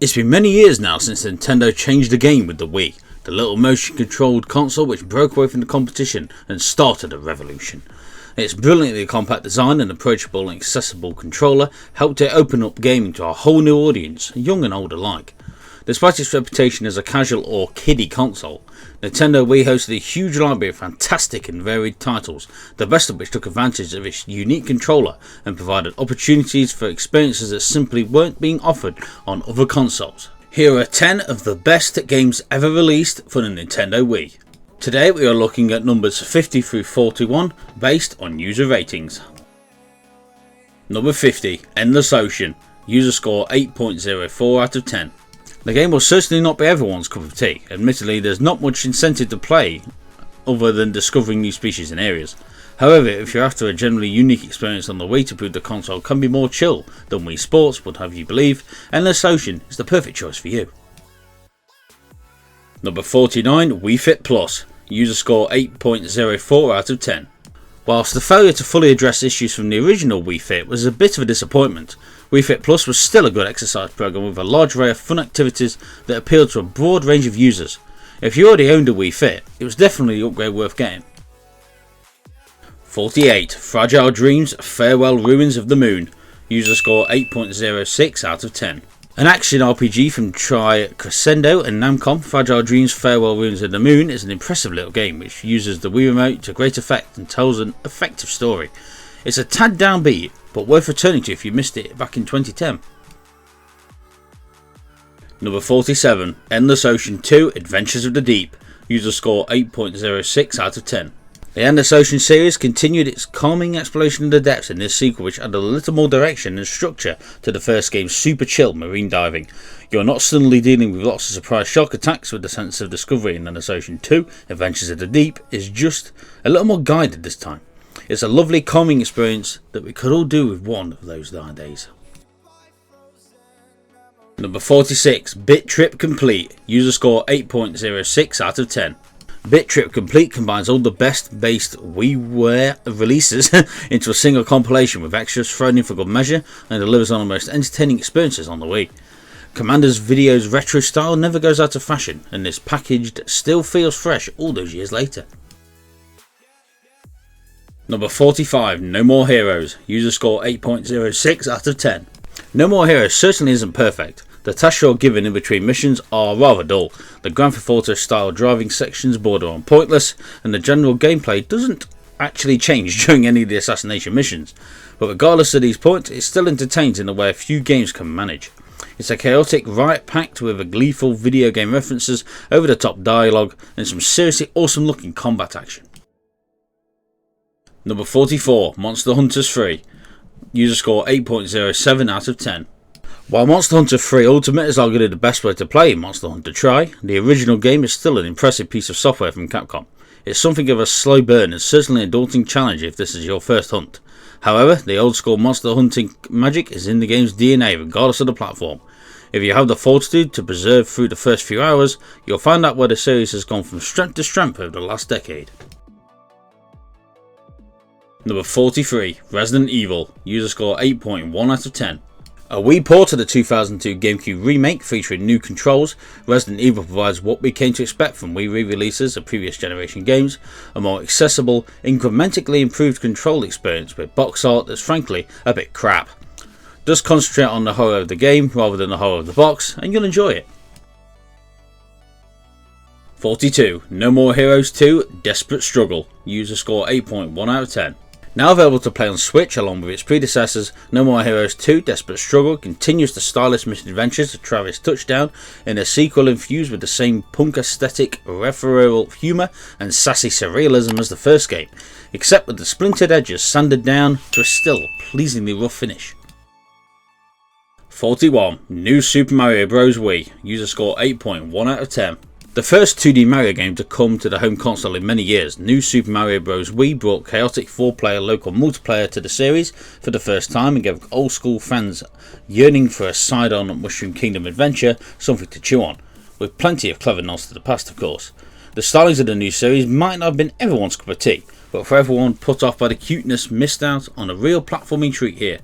It's been many years now since Nintendo changed the game with the Wii, the little motion controlled console which broke away from the competition and started a revolution. Its brilliantly compact design and approachable and accessible controller helped it open up gaming to a whole new audience, young and old alike. Despite its reputation as a casual or kiddie console, Nintendo Wii hosted a huge library of fantastic and varied titles, the best of which took advantage of its unique controller and provided opportunities for experiences that simply weren't being offered on other consoles. Here are 10 of the best games ever released for the Nintendo Wii. Today we are looking at numbers 50 through 41 based on user ratings. Number 50, Endless Ocean, user score 8.04 out of 10. The game will certainly not be everyone's cup of tea. Admittedly, there's not much incentive to play other than discovering new species and areas. However, if you're after a generally unique experience on the Wii to prove the console can be more chill than Wii Sports would have you believe, Endless Ocean is the perfect choice for you. Number 49, Wii Fit Plus, user score 8.04 out of 10. Whilst the failure to fully address issues from the original Wii Fit was a bit of a disappointment, Wii Fit Plus was still a good exercise program with a large array of fun activities that appealed to a broad range of users. If you already owned a Wii Fit, it was definitely the upgrade worth getting. 48, Fragile Dreams Farewell Ruins of the Moon, user score 8.06 out of 10. An action RPG from Crescendo and Namcom, Fragile Dreams Farewell Ruins of the Moon is an impressive little game which uses the Wii Remote to great effect and tells an effective story. It's a tad downbeat, but worth returning to if you missed it back in 2010. Number 47, Endless Ocean 2 Adventures of the Deep, user score 8.06 out of 10. The Endless Ocean series continued its calming exploration of the depths in this sequel, which added a little more direction and structure to the first game's super chill marine diving. You're not suddenly dealing with lots of surprise shock attacks with the sense of discovery in Endless Ocean 2. Adventures of the Deep is just a little more guided this time. It's a lovely calming experience that we could all do with one of those nowadays. Number 46, BIT.TRIP Complete, user score 8.06 out of 10. BIT.TRIP Complete combines all the best-based WiiWare releases into a single compilation with extras thrown in for good measure and delivers on the most entertaining experiences on the Wii. Commander's Video's retro style never goes out of fashion, and this packaged still feels fresh all those years later. Number 45, No More Heroes, user score 8.06 out of 10. No More Heroes certainly isn't perfect. The tasks you're given in between missions are rather dull, the Grand Theft Auto style driving sections border on pointless, and the general gameplay doesn't actually change during any of the assassination missions. But regardless of these points, it still entertains in a way a few games can manage. It's a chaotic riot packed with a gleeful video game references, over the top dialogue, and some seriously awesome looking combat action. Number 44, Monster Hunters 3, user score 8.07 out of 10. While Monster Hunter 3 Ultimate is arguably the best way to play Monster Hunter Tri, the original game is still an impressive piece of software from Capcom. It's something of a slow burn and certainly a daunting challenge if this is your first hunt. However, the old school monster hunting magic is in the game's DNA regardless of the platform. If you have the fortitude to persevere through the first few hours, you'll find out where the series has gone from strength to strength over the last decade. Number 43, Resident Evil, user score 8.1 out of 10. A Wii port of the 2002 GameCube remake featuring new controls, Resident Evil provides what we came to expect from Wii re-releases of previous generation games, a more accessible, incrementally improved control experience with box art that's frankly a bit crap. Just concentrate on the horror of the game rather than the horror of the box and you'll enjoy it. 42, No More Heroes 2 Desperate Struggle, user score 8.1 out of 10. Now available to play on Switch along with its predecessors, No More Heroes 2 Desperate Struggle continues the stylish misadventures of Travis Touchdown in a sequel infused with the same punk aesthetic, referential humour and sassy surrealism as the first game, except with the splintered edges sanded down to a still pleasingly rough finish. 41, New Super Mario Bros. Wii, user score 8.1 out of 10. The first 2D Mario game to come to the home console in many years, New Super Mario Bros. Wii brought chaotic 4-player local multiplayer to the series for the first time and gave old school fans yearning for a side-on Mushroom Kingdom adventure something to chew on, with plenty of clever nods to the past of course. The stylings of the new series might not have been everyone's cup of tea, but for everyone put off by the cuteness missed out on a real platforming treat here.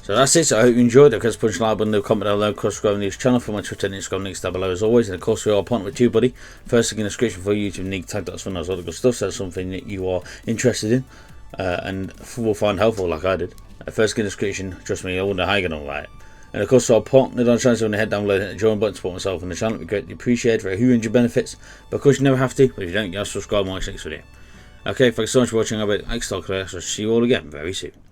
So that's it. So I hope you enjoyed. Of course, punch like button, comment down below. Of course, subscribe to this channel for my Twitter and Instagram links down below as always. And of course, we are partnered with TubeBuddy. First link in the description for YouTube link, tag that's fun, that's all the good stuff. So that's something that you are interested in and will find helpful, like I did. First link in the description. Trust me, I wonder how you're gonna write it. And of course, I'll partnered on the channel, so when you head down below and hit the join button, support myself and the channel. It'd be greatly appreciated for who and your benefits. But of course, you never have to. But if you don't, you have to subscribe and watch the next video. Okay, thanks so much for watching. I'll be next talk. I'll see you all again very soon.